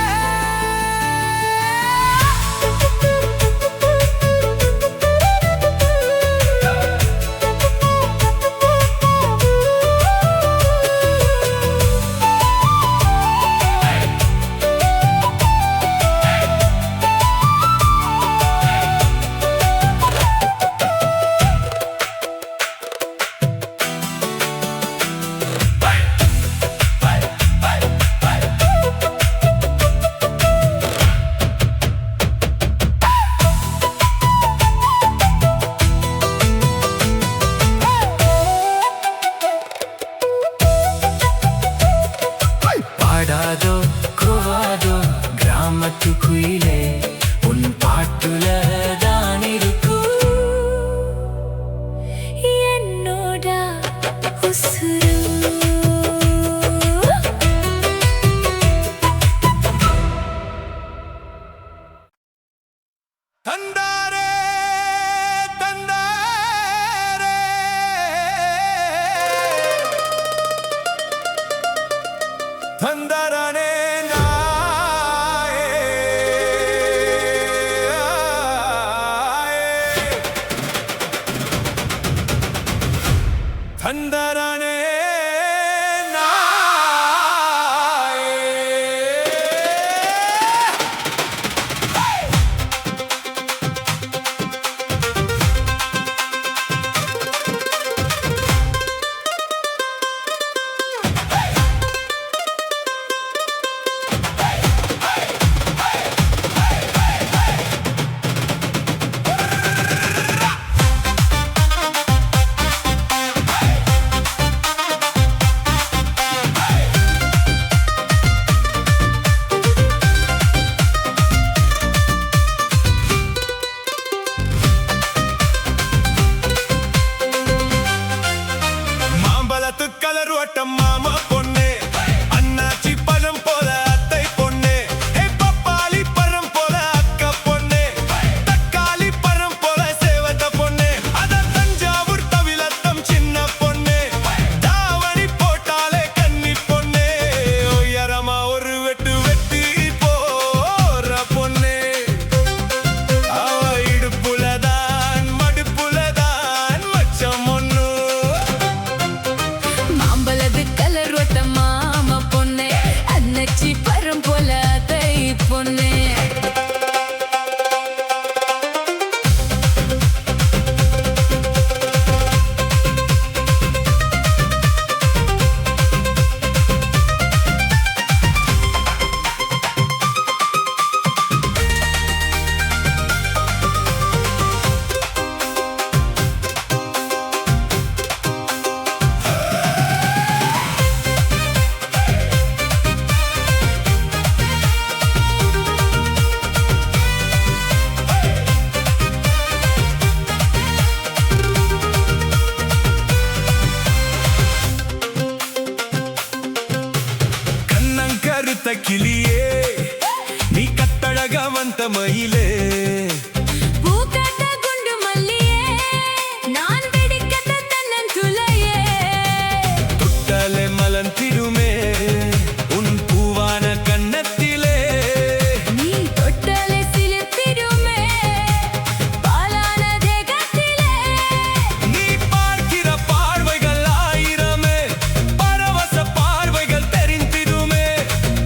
பாடாதோ கோவாதோ கிராமத்து குயிலே உன் பாட்டுல தான் இருக்கு என்னோட உசுரு தந்தரனே நாயே தந்தரனே கலர் ஓட்டம் மாமா பொண்ணு அண்ணாச்சி பழம் போல அத்தை பொண்ணு பப்பாளி பழம் போல அக்கா பொண்ணு தக்காளி பழம் போல சேவத்த பொண்ணு அத தஞ்சாவூர் தவிலத்தம் சின்ன பொண்ணு தாவணி போட்டாலே கன்னி பொண்ணு உயரமா ஒரு வெட்டு வெட்டி போற பொண்ணு அவ இடுப்புலதான் மடுப்புலதான் மச்சம் ஒண்ணு மாம்பழது கலர் ஒட்ட மாமா பொண்ணு அன்னச்சி பரம் போல தை பொண்ணு கருத்த கிளியே நீ கத்தழகவந்த மயிலே பூக்காட்ட குண்டு மல்லியே நான் வெடிக்கத்த தன்னந்துளையே துட்டலே மலர்ந்திடுமே உன் பூவான கன்னத்திலே நீ தொட்டலே சிலிர்த்திடுமே பாலான தேகத்திலே நீ பார்க்கிற பார்வைகள் ஆயிரமே பரவச பார்வைகள் தெரிந்திடுமே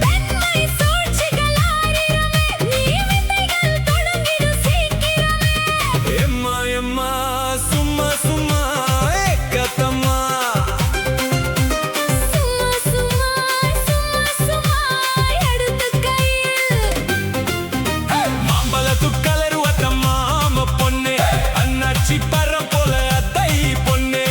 பெண்மை சூழ்ச்சிகள் ஆயிரமே நீ வித்தைகள் தொடங்கிடு சீக்கிரமே எம்மா எம்மா சும்மா சும்மா ஏக்கத்தம்மா சும்மா சும்மா எடுத்து கையில் மாம்பழத்து கலர் ஒத்த மாமா பொண்ணு அண்ணாச்சி பரம் போல அத்தை பொண்ணு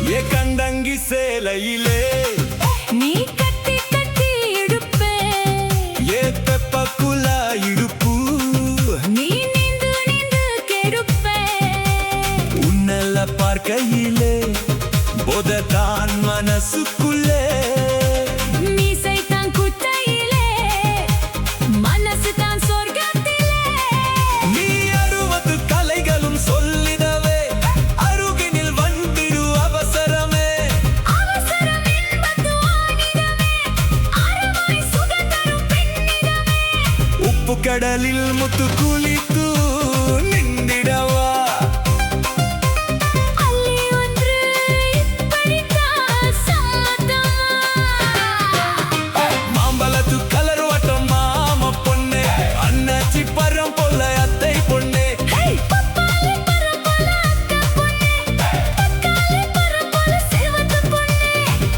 ஏ கண்டங்கி சேலையிலே நீ கட்டி கட்டி இடுப்பே ஏ பெப்பக்குலா இடுப்பு நீ நின்று நின்று கெடுப்பே உன்னல்ல பார்க்கையிலே போதத்தான் மனசுக்குள்ளே மீசை தான் குட்டையிலே மனசு தான் சொர்க்கத்திலே நீ 60 கலைகளும் சொல்லிடவே அருகினில் வந்திடு அவசரமே அவசரம் என்பது ஆனிடமே அறமாய் சுகந்தரும் பெண்ணிடமே உப்பு கடலில் முத்து குளித்து நின்றிடவா அள்ளி ஒன்று இப்படித்தான் சம்மதமா மாம்பழத்து கலர் ஓட்டம் மாமா பொண்ணு அண்ணாச்சி பரம் போல அத்தை பொண்ணு பப்பாளி பரம் போல அக்கா பொண்ணு தக்காளி பரம் போல சேவத்த பொண்ணு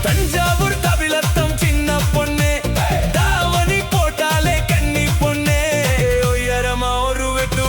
தஞ்சாவூர் தவிலத்தம் சின்ன பொண்ணு தாவணி போட்டாலே கன்னி பொண்ணு உயரமா ஒரு வெட்டு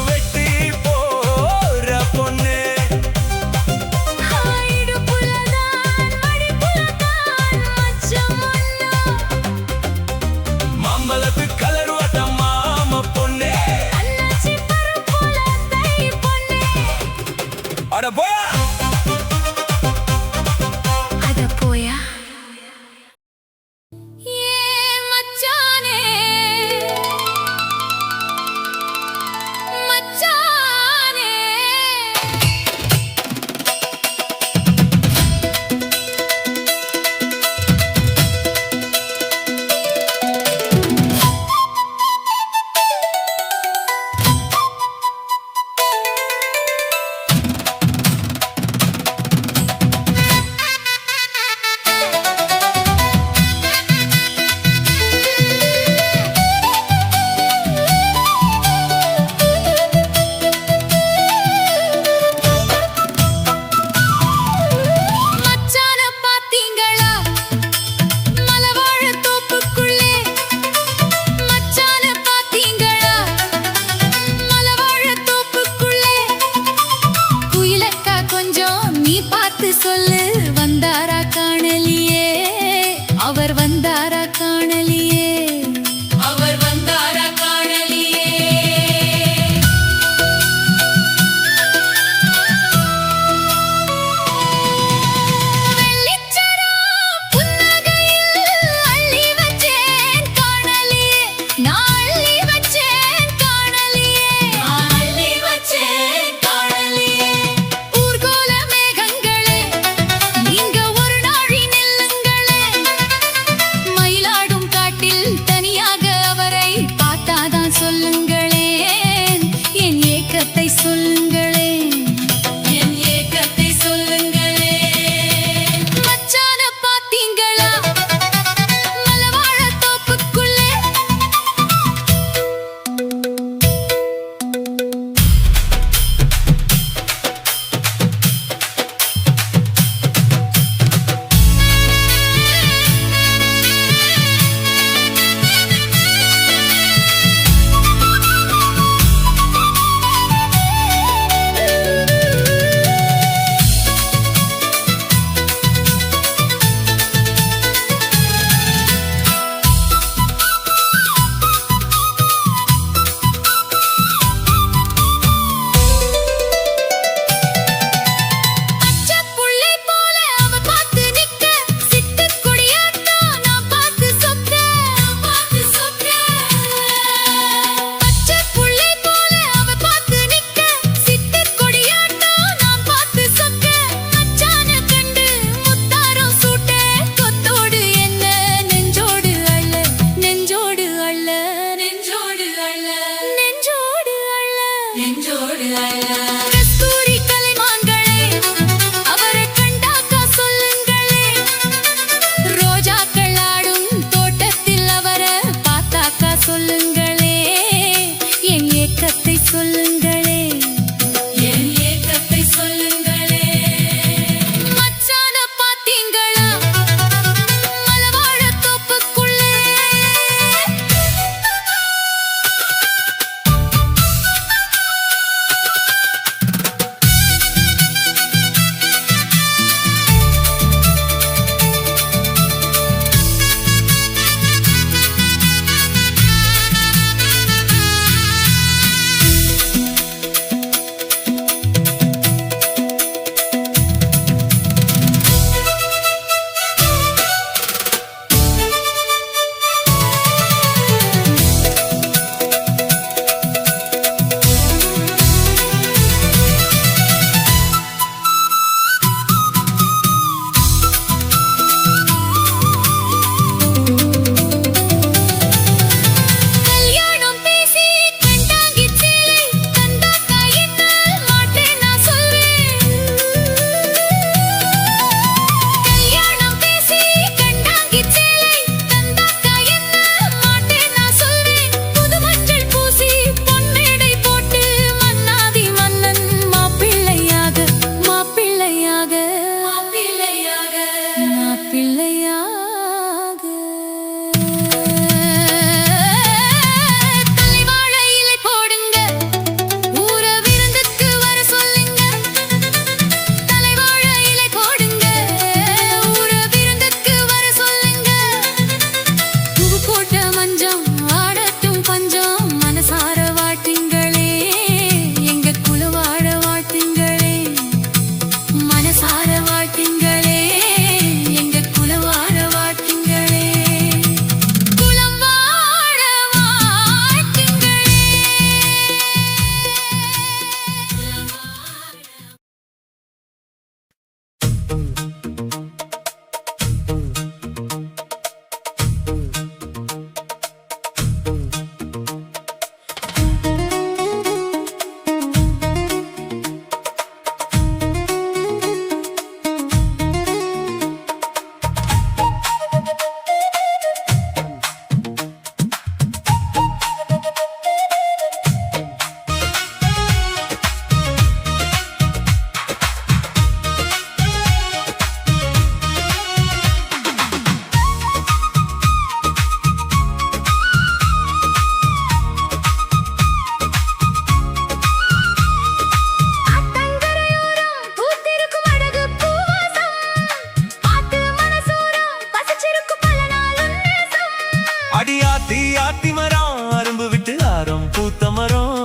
ஆத்தி ஆத்தி ஆத்தி மரம் அரும்பு விட்டு ஆரம் பூத்த மரம்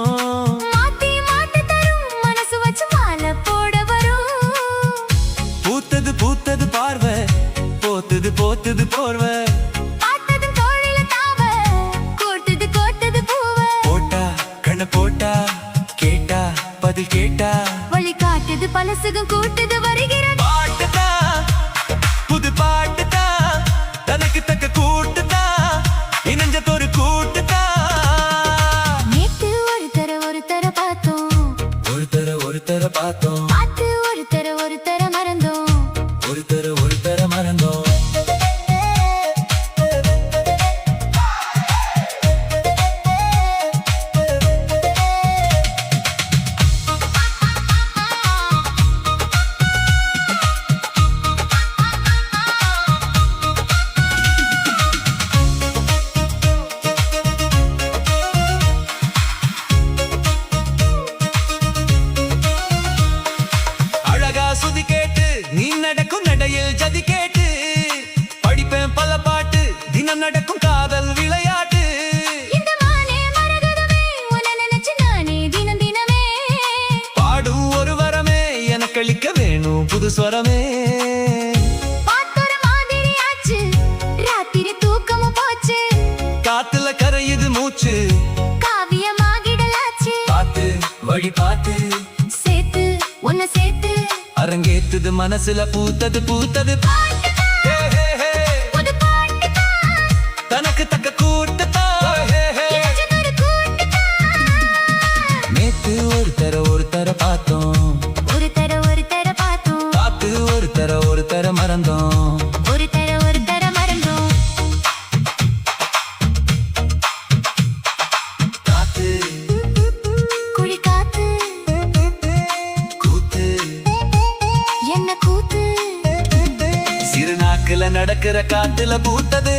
மாத்தி மாட்டி தரும் மனசு வச்சு மாலை போட வரும் பூத்தது பூத்தது பார்வை போத்தது போத்தது போர்வை பார்த்தது தோழில தாவ கோட்டது கோட்டது பூவ போட்டா கண்ண போட்டா கேட்டா பதில் கேட்டா வழி காட்டுது பலசுகம் கூட்டுது வருகிறது பாட்டுதா புது பாட்டுதா தனக்கு தக்க கூட்டுதா இணைஞ்சதொரு கூட்டுதா நேத்து ஒரு தர பார்த்தோம் ஒரு தர பார்த்தோம் பார்த்து ஒரு தர மறந்தோம் ஒரு தர மறந்தோம் அழகா சுதி கேட்டு நீ நடக்கும் நடையில் ஜதி கேட்டு படிப்பேன் பல பாட்டு தினம் நடக்கும் காதல் விளையாட்டு இந்த மானே மரகதமே உன்னை நினைச்சு நானே தினம் தினமே பாடும் ஒரு வரமே எனக்கு அளிக்க வேணும் புது ஸ்வரமே பார்த்தொர மாதிரி ஆச்சு ராத்திரி தூக்கமும் போச்சு காத்துல கரையுது மூச்சு காவியமாகிடலாச்சு பார்த்து வழி பார்த்து சேர்த்து உன்னை சேர்த்து அரங்கேத்துது மனசுல பூத்தது பூத்தது ஹே, ஹே, ஹே. புது பாட்டுதான் தனக்கு தக்க கூட்டத்தா ஹே, ஹே. இணைஞ்சதொரு கூட்டுதான் நேத்து ஒரு தர பார்த்தோம் ஒரு தர பார்த்தோம் பார்த்து ஒரு தர மறந்தோம் ஒரு தர மறந்தோம் காத்து குழி காத்து கூத்து என்ன கூத்து சிறு நாக்குல நடக்கிற காட்டுல பூத்தது